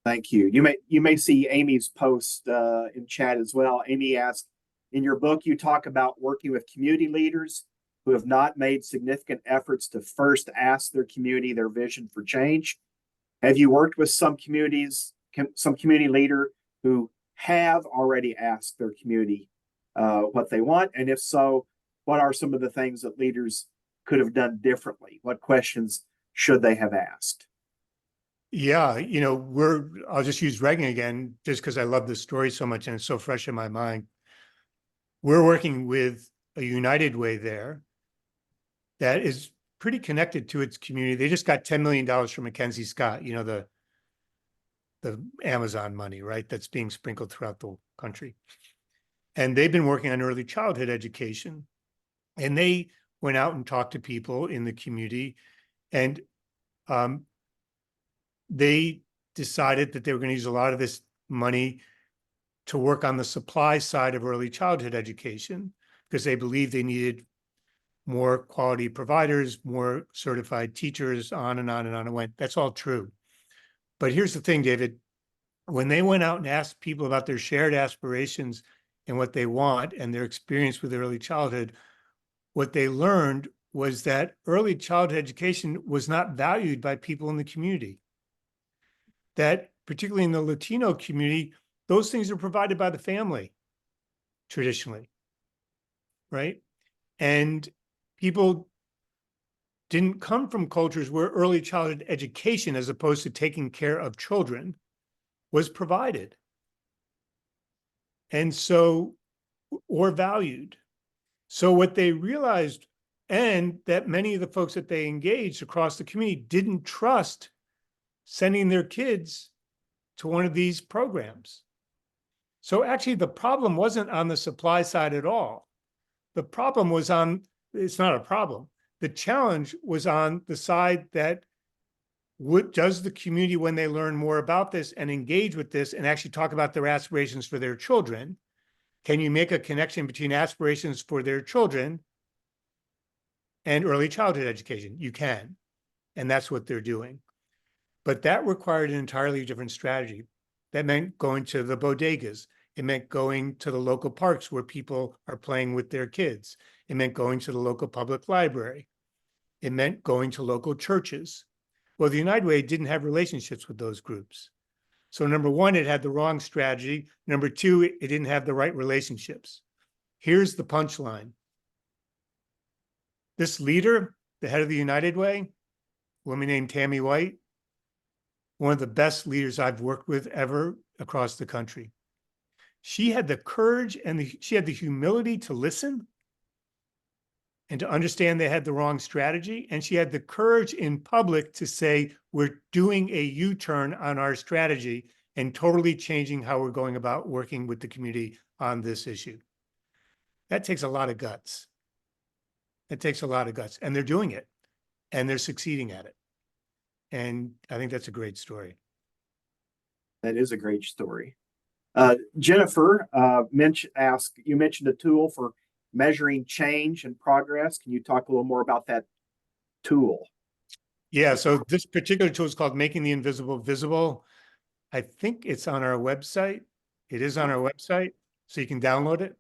Thank you. You may see Amy's post in chat as well. Amy asked, in your book, you talk about working with community leaders who have not made significant efforts to first ask their community their vision for change. Have you worked with some community leader who have already asked their community what they want? And if so, what are some of the things that leaders could have done differently? What questions should they have asked? Yeah, I'll just use Reagan again, just because I love this story so much and it's so fresh in my mind. We're working with a United Way there that is pretty connected to its community. They just got $10 million from Mackenzie Scott, the Amazon money, right? That's being sprinkled throughout the country. And they've been working on early childhood education. And they went out and talked to people in the community, and they decided that they were going to use a lot of this money to work on the supply side of early childhood education, because they believed they needed more quality providers, more certified teachers, on and on and on it went. That's all true. But here's the thing, David. When they went out and asked people about their shared aspirations and what they want and their experience with early childhood, what they learned was that early childhood education was not valued by people in the community. That particularly in the Latino community, those things are provided by the family traditionally, right? And people didn't come from cultures where early childhood education, as opposed to taking care of children, was provided. And so, or valued. So what they realized, and that many of the folks that they engaged across the community didn't trust sending their kids to one of these programs. So actually the problem wasn't on the supply side at all. The problem was it's not a problem. The challenge was on the side that does the community, when they learn more about this and engage with this and actually talk about their aspirations for their children, can you make a connection between aspirations for their children and early childhood education? You can. And that's what they're doing. But that required an entirely different strategy. That meant going to the bodegas. It meant going to the local parks where people are playing with their kids. It meant going to the local public library. It meant going to local churches. Well, the United Way didn't have relationships with those groups. So number one, it had the wrong strategy. Number two, it didn't have the right relationships. Here's the punchline. This leader, the head of the United Way, a woman named Tammy White, one of the best leaders I've worked with ever across the country. She had the courage and she had the humility to listen and to understand they had the wrong strategy. And she had the courage in public to say, we're doing a U-turn on our strategy and totally changing how we're going about working with the community on this issue. That takes a lot of guts. It takes a lot of guts, and they're doing it, and they're succeeding at it. And I think that's a great story. That is a great story. Jennifer you mentioned a tool for measuring change and progress. Can you talk a little more about that tool? Yeah, so this particular tool is called Making the Invisible Visible. I think it's on our website. It is on our website, so you can download it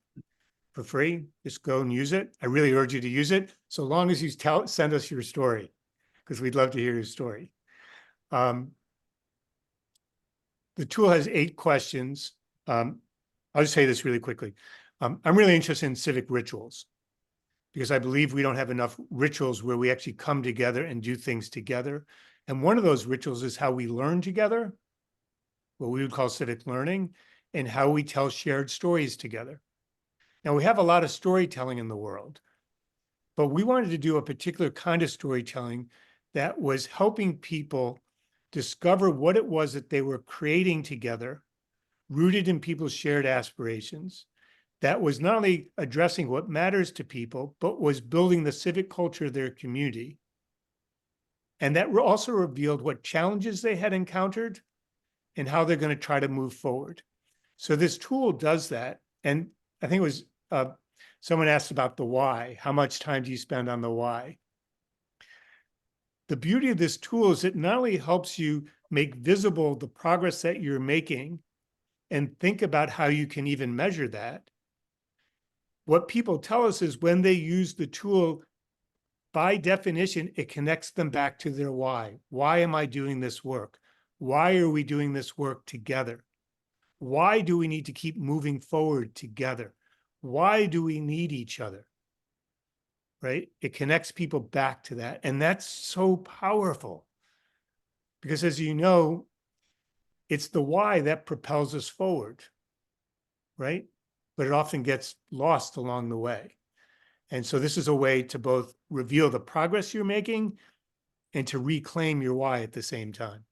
for free. Just go and use it. I really urge you to use it, so long as you send us your story, because we'd love to hear your story. The tool has 8 questions. I'll just say this really quickly. I'm really interested in civic rituals, because I believe we don't have enough rituals where we actually come together and do things together. And one of those rituals is how we learn together, what we would call civic learning, and how we tell shared stories together. Now, we have a lot of storytelling in the world, but we wanted to do a particular kind of storytelling that was helping people discover what it was that they were creating together, rooted in people's shared aspirations, that was not only addressing what matters to people, but was building the civic culture of their community. And that also revealed what challenges they had encountered and how they're going to try to move forward. So this tool does that. And I think it was someone asked about the why. How much time do you spend on the why? The beauty of this tool is it not only helps you make visible the progress that you're making and think about how you can even measure that. What people tell us is when they use the tool, by definition, it connects them back to their why. Why am I doing this work? Why are we doing this work together? Why do we need to keep moving forward together? Why do we need each other? Right? It connects people back to that. And that's so powerful. Because as you know, it's the why that propels us forward. Right? But it often gets lost along the way. And so this is a way to both reveal the progress you're making and to reclaim your why at the same time.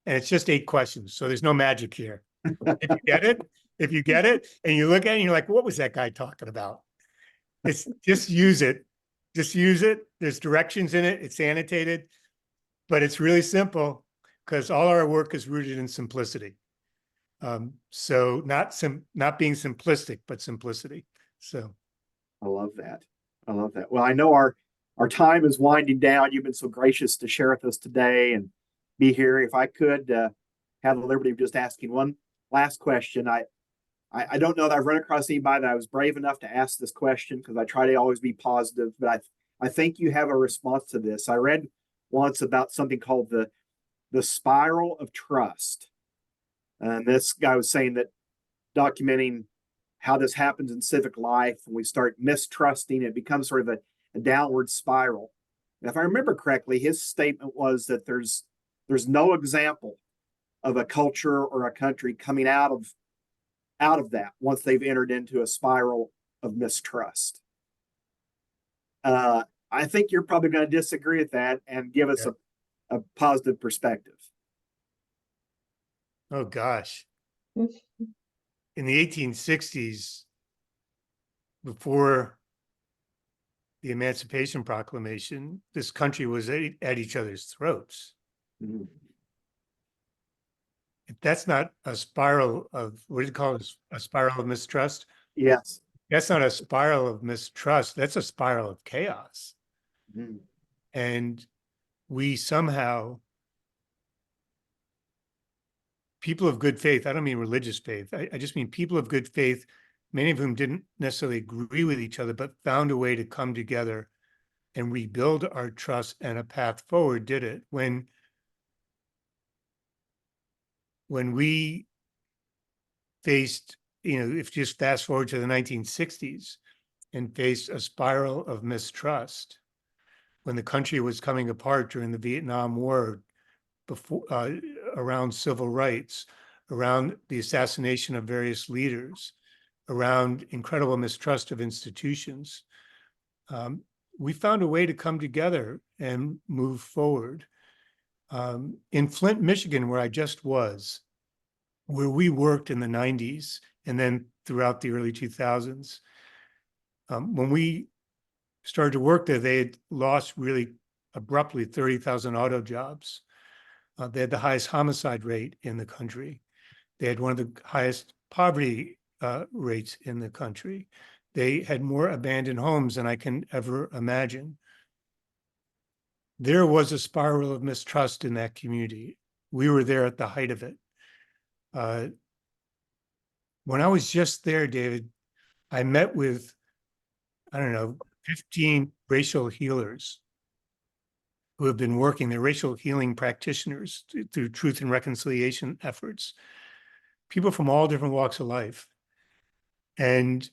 And it's just 8 questions, so there's no magic here. If you get it, and you look at it and you're like, what was that guy talking about? It's just use it. Just use it. There's directions in it. It's annotated, but it's really simple because all our work is rooted in simplicity. So not being simplistic, but simplicity. So I love that. I love that. Well, I know our time is winding down. You've been so gracious to share with us today and be here. If I could have the liberty of just asking one last question. I don't know that I've run across anybody that I was brave enough to ask this question because I try to always be positive, but I think you have a response to this. I read once about something called the spiral of trust. And this guy was saying that documenting how this happens in civic life, when we start mistrusting, it becomes sort of a downward spiral. And if I remember correctly, his statement was that there's no example of a culture or a country coming out of that once they've entered into a spiral of mistrust. I think you're probably going to disagree with that and give us a positive perspective. oh gosh. In the 1860s, before the Emancipation Proclamation, this country was at each other's throats. Mm-hmm. If that's not a spiral of, what do you call it? A spiral of mistrust? Yes. That's not a spiral of mistrust. That's a spiral of chaos. Mm-hmm. And we somehow, people of good faith, I don't mean religious faith, I just mean people of good faith, many of whom didn't necessarily agree with each other, but found a way to come together and rebuild our trust and a path forward, did it. When we faced, if you just fast forward to the 1960s and faced a spiral of mistrust, when the country was coming apart during the Vietnam War, before around civil rights, around the assassination of various leaders, around incredible mistrust of institutions, we found a way to come together and move forward. In Flint, Michigan, where I just was, where we worked in the 90s and then throughout the early 2000s, when we started to work there, they had lost really abruptly 30,000 auto jobs. They had the highest homicide rate in the country. They had one of the highest poverty rates in the country. They had more abandoned homes than I can ever imagine. There was a spiral of mistrust in that community. We were there at the height of it. When I was just there, David, I met with, 15 racial healers who have been working, they're racial healing practitioners through truth and reconciliation efforts, people from all different walks of life. And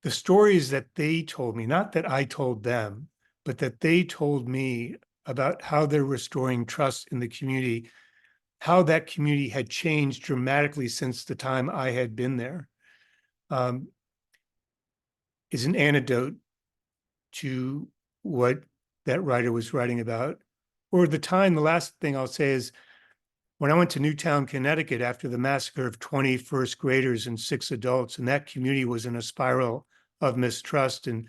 the stories that they told me, not that I told them, but that they told me about how they're restoring trust in the community, how that community had changed dramatically since the time I had been there, is an antidote to what that writer was writing about. Or the last thing I'll say is, when I went to Newtown, Connecticut, after the massacre of 20 first graders and 6 adults, and that community was in a spiral of mistrust, and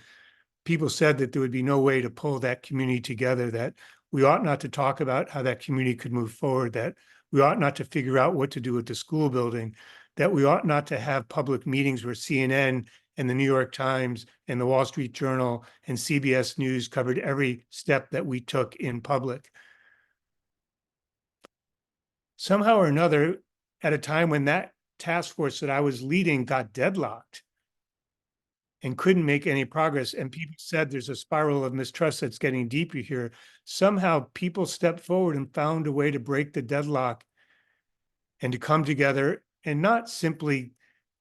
people said that there would be no way to pull that community together, that we ought not to talk about how that community could move forward, that we ought not to figure out what to do with the school building, that we ought not to have public meetings where CNN and the New York Times and the Wall Street Journal and CBS News covered every step that we took in public. Somehow or another, at a time when that task force that I was leading got deadlocked and couldn't make any progress, and people said there's a spiral of mistrust that's getting deeper here, somehow people stepped forward and found a way to break the deadlock and to come together and not simply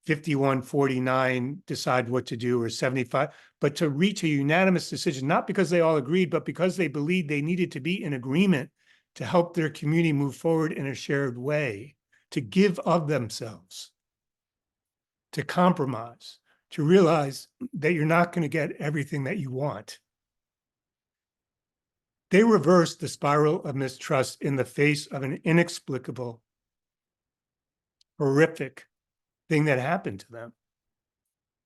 51-49 decide what to do, or 75, but to reach a unanimous decision, not because they all agreed, but because they believed they needed to be in agreement to help their community move forward in a shared way, to give of themselves, to compromise, to realize that you're not going to get everything that you want. They reversed the spiral of mistrust in the face of an inexplicable, horrific thing that happened to them.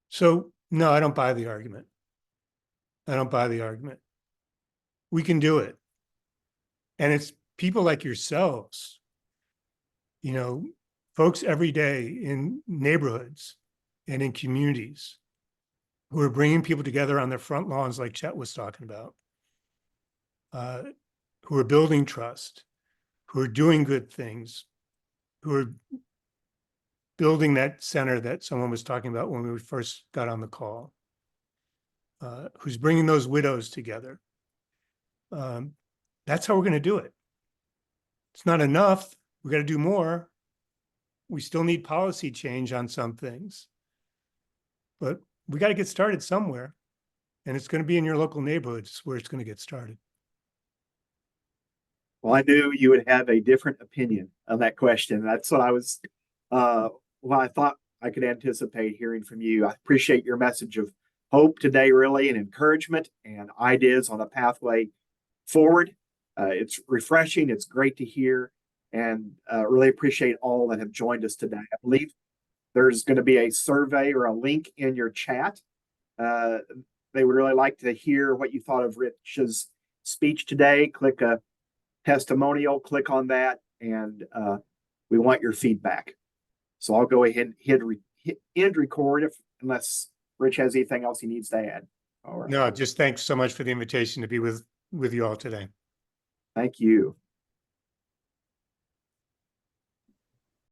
So, no, I don't buy the argument. I don't buy the argument. We can do it. And it's people like yourselves, you know, folks every day in neighborhoods and in communities who are bringing people together on their front lawns like Chet was talking about, who are building trust, who are doing good things, who are building that center that someone was talking about when we first got on the call, who's bringing those widows together. That's how we're going to do it. It's not enough. We got to do more. We still need policy change on some things, but we got to get started somewhere, and it's going to be in your local neighborhoods where it's going to get started. Well, I knew you would have a different opinion on that question. That's what I was, I thought I could anticipate hearing from you. I appreciate your message of hope today, really, and encouragement and ideas on a pathway forward. It's refreshing. It's great to hear, and really appreciate all that have joined us today. I believe there's going to be a survey or a link in your chat. They would really like to hear what you thought of Rich's speech today. Click a testimonial, click on that, and we want your feedback. So I'll go ahead and end record unless Rich has anything else he needs to add. All right. No, just thanks so much for the invitation to be with you all today. Thank you.